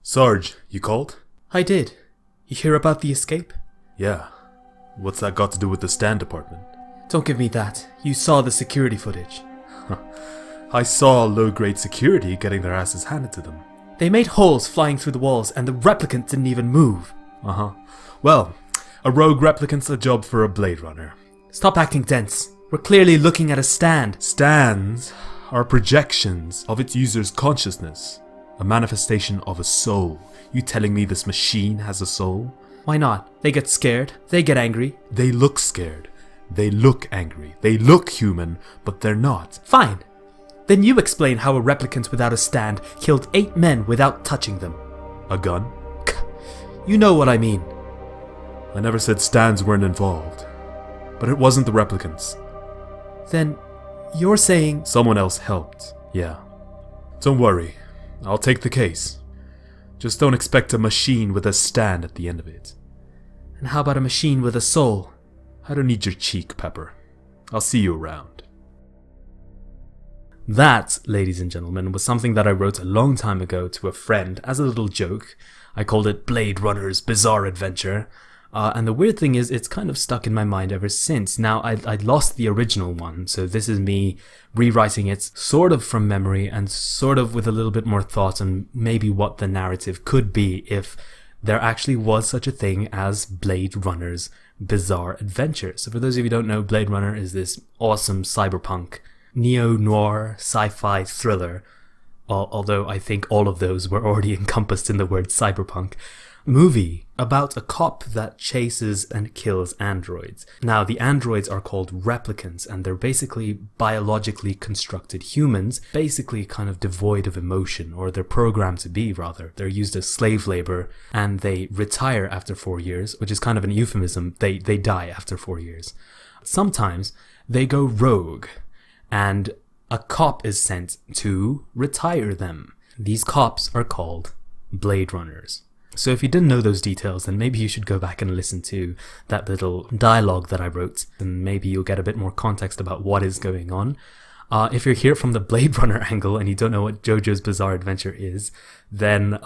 Sarge, you called? I did. You hear about the escape? Yeah. What's that got to do with the stand department? Don't give me that. You saw the security footage. I saw low-grade security getting their asses handed to them. They made holes flying through the walls and the replicant didn't even move. Well, a rogue replicant's a job for a Blade Runner. Stop acting dense. We're clearly looking at a stand. Stands are projections of its user's consciousness. A manifestation of a soul. You telling me this machine has a soul? Why not? They get scared. They get angry. They look scared. They look angry. They look human, but they're not. Fine. Then you explain how a replicant without a stand killed 8 men without touching them. A gun? You know what I mean. I never said stands weren't involved. But it wasn't the replicants. Then you're saying... Someone else helped, yeah. Don't worry. I'll take the case. Just don't expect a machine with a stand at the end of it. And how about a machine with a soul? I don't need your cheek, Pepper. I'll see you around. That, ladies and gentlemen, was something that I wrote a long time ago to a friend as a little joke. I called it Blade Runner's Bizarre Adventure. And the weird thing is, it's kind of stuck in my mind ever since. Now, I'd lost the original one, so this is me rewriting it sort of from memory and sort of with a little bit more thought on maybe what the narrative could be if there actually was such a thing as Blade Runner's Bizarre Adventure. So for those of you who don't know, Blade Runner is this awesome cyberpunk, neo-noir, sci-fi thriller, although I think all of those were already encompassed in the word cyberpunk, movie about a cop that chases and kills androids. Now, the androids are called replicants, and they're basically biologically constructed humans, basically kind of devoid of emotion, or they're programmed to be, rather. They're used as slave labor, and they retire after 4 years, which is kind of an euphemism. They die after 4 years. Sometimes they go rogue, and a cop is sent to retire them. These cops are called Blade Runners. So if you didn't know those details, then maybe you should go back and listen to that little dialogue that I wrote, and maybe you'll get a bit more context about what is going on. If you're here from the Blade Runner angle and you don't know what JoJo's Bizarre Adventure is, then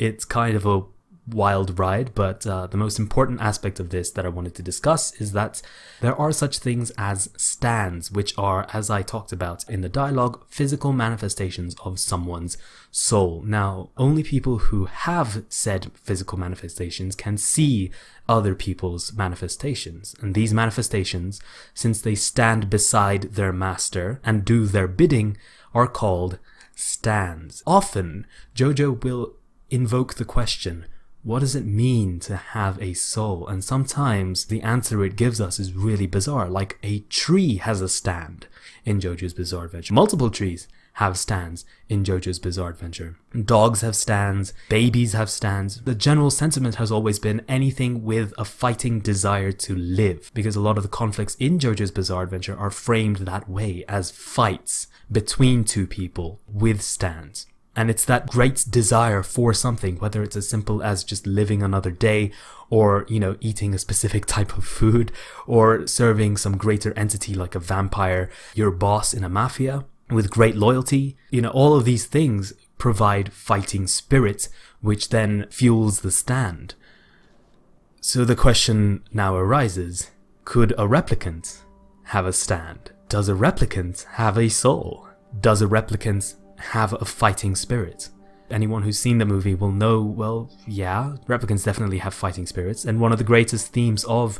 it's kind of a wild ride, but the most important aspect of this that I wanted to discuss is that there are such things as stands, which are, as I talked about in the dialogue, physical manifestations of someone's soul. Now, only people who have said physical manifestations can see other people's manifestations, and these manifestations, since they stand beside their master and do their bidding, are called stands. Often, JoJo will invoke the question, what does it mean to have a soul? And sometimes the answer it gives us is really bizarre, like a tree has a stand in JoJo's Bizarre Adventure. Multiple trees have stands in JoJo's Bizarre Adventure. Dogs have stands, babies have stands. The general sentiment has always been anything with a fighting desire to live, because a lot of the conflicts in JoJo's Bizarre Adventure are framed that way, as fights between two people with stands. And it's that great desire for something, whether it's as simple as just living another day, or, eating a specific type of food, or serving some greater entity like a vampire, your boss in a mafia, with great loyalty. All of these things provide fighting spirit, which then fuels the stand. So the question now arises, could a replicant have a stand? Does a replicant have a soul? Does a replicant have a fighting spirit? Anyone who's seen the movie will know, well, yeah, replicants definitely have fighting spirits, and one of the greatest themes of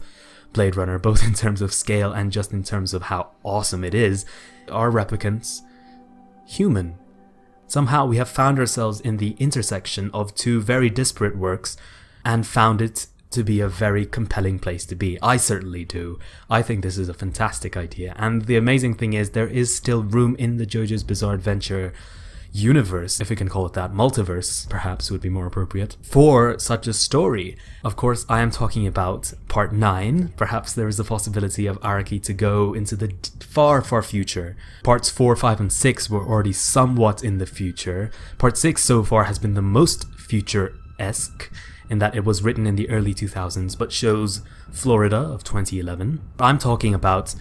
Blade Runner, both in terms of scale and just in terms of how awesome it is, are replicants human? Somehow we have found ourselves in the intersection of two very disparate works and found it to be a very compelling place to be. I certainly do. I think this is a fantastic idea, and the amazing thing is there is still room in the JoJo's Bizarre Adventure universe, if we can call it that, multiverse perhaps would be more appropriate, for such a story. Of course, I am talking about part 9. Perhaps there is a possibility of Araki to go into the far, far future. Parts 4, 5, and 6 were already somewhat in the future. Part 6 so far has been the most future-esque, in that it was written in the early 2000s, but shows Florida of 2011. I'm talking about,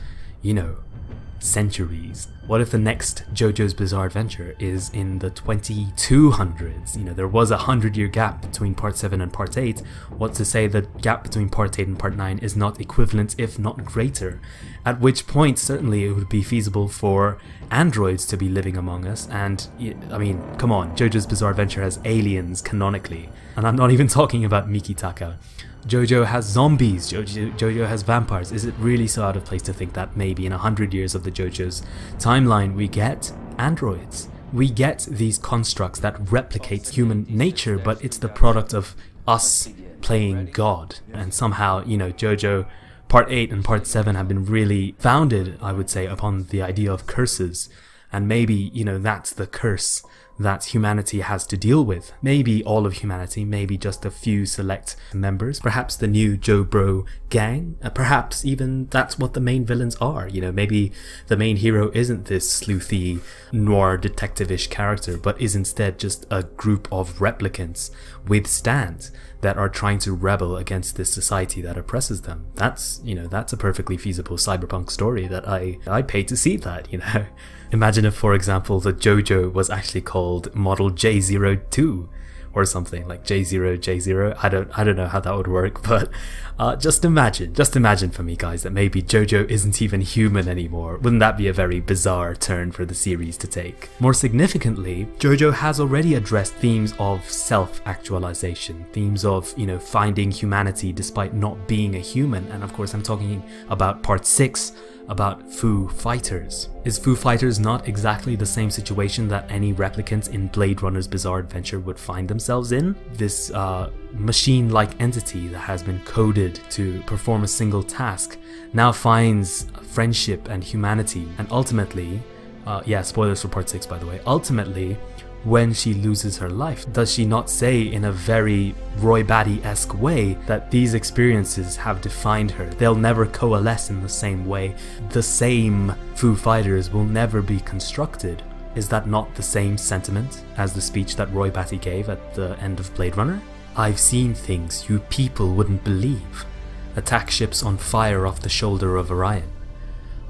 centuries? What if the next JoJo's Bizarre Adventure is in the 2200s? You know, there was a 100-year gap between Part 7 and Part 8. What's to say the gap between Part 8 and Part 9 is not equivalent, if not greater? At which point, certainly, it would be feasible for androids to be living among us. And, I mean, come on, JoJo's Bizarre Adventure has aliens canonically. And I'm not even talking about Mikitaka. JoJo has zombies, JoJo has vampires. Is it really so out of place to think that maybe in 100 years of the JoJo's timeline we get androids? We get these constructs that replicate human nature, but it's the product of us playing God. And somehow, you know, JoJo Part 8 and Part 7 have been really founded, I would say, upon the idea of curses. And maybe, you know, that's the curse that humanity has to deal with. Maybe all of humanity, maybe just a few select members, perhaps the new Joe Bro gang, perhaps even that's what the main villains are. You know, maybe the main hero isn't this sleuthy noir detective-ish character, but is instead just a group of replicants with stands that are trying to rebel against this society that oppresses them. That's, you know, that's a perfectly feasible cyberpunk story that I pay to see that, you know. Imagine if, for example, the JoJo was actually called Model J02 or something, like J0. I don't know how that would work, but just imagine for me, guys, that maybe JoJo isn't even human anymore. Wouldn't that be a very bizarre turn for the series to take? More significantly, JoJo has already addressed themes of self-actualization, themes of, you know, finding humanity despite not being a human, and of course I'm talking about Part 6, about Foo Fighters. Is Foo Fighters not exactly the same situation that any replicants in Blade Runner's Bizarre Adventure would find themselves in? This machine-like entity that has been coded to perform a single task now finds friendship and humanity, and ultimately, spoilers for Part 6 by the way, ultimately, when she loses her life, does she not say in a very Roy Batty-esque way that these experiences have defined her? They'll never coalesce in the same way. The same Foo Fighters will never be constructed. Is that not the same sentiment as the speech that Roy Batty gave at the end of Blade Runner? I've seen things you people wouldn't believe. Attack ships on fire off the shoulder of Orion.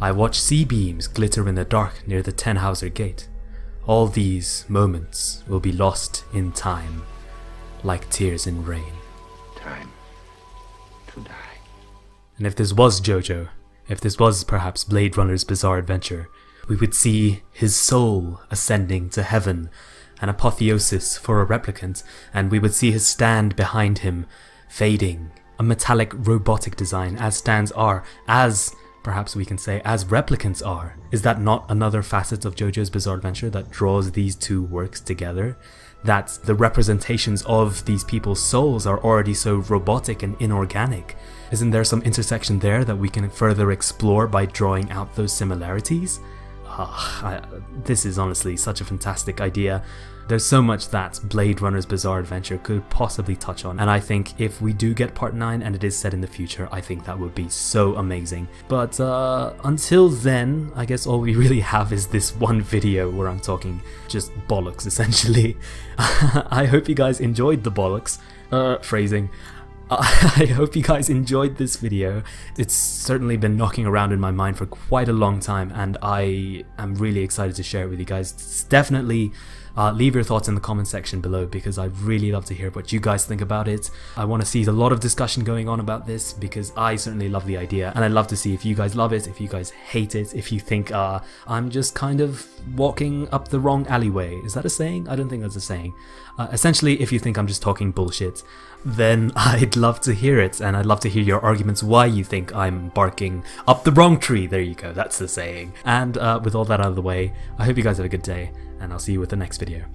I watch sea beams glitter in the dark near the Tenhauser Gate. All these moments will be lost in time, like tears in rain. Time to die. And if this was JoJo, if this was perhaps Blade Runner's Bizarre Adventure, we would see his soul ascending to heaven, an apotheosis for a replicant, and we would see his stand behind him fading, a metallic robotic design as stands are, as perhaps we can say, as replicants are. Is that not another facet of JoJo's Bizarre Adventure that draws these two works together? That the representations of these people's souls are already so robotic and inorganic. Isn't there some intersection there that we can further explore by drawing out those similarities? This is honestly such a fantastic idea. There's so much that Blade Runner's Bizarre Adventure could possibly touch on, and I think if we do get Part 9 and it is set in the future, I think that would be so amazing. But until then, I guess all we really have is this one video where I'm talking just bollocks, essentially. I hope you guys enjoyed the bollocks. Phrasing. I hope you guys enjoyed this video. It's certainly been knocking around in my mind for quite a long time, and I am really excited to share it with you guys. Definitely leave your thoughts in the comment section below, because I'd really love to hear what you guys think about it. I want to see a lot of discussion going on about this, because I certainly love the idea, and I'd love to see if you guys love it, if you guys hate it, if you think I'm just kind of walking up the wrong alleyway. Is that a saying? I don't think that's a saying. Essentially, if you think I'm just talking bullshit, then I'd love to hear it, and I'd love to hear your arguments why you think I'm barking up the wrong tree. There you go, that's the saying. And with all that out of the way, I hope you guys have a good day, and I'll see you with the next video.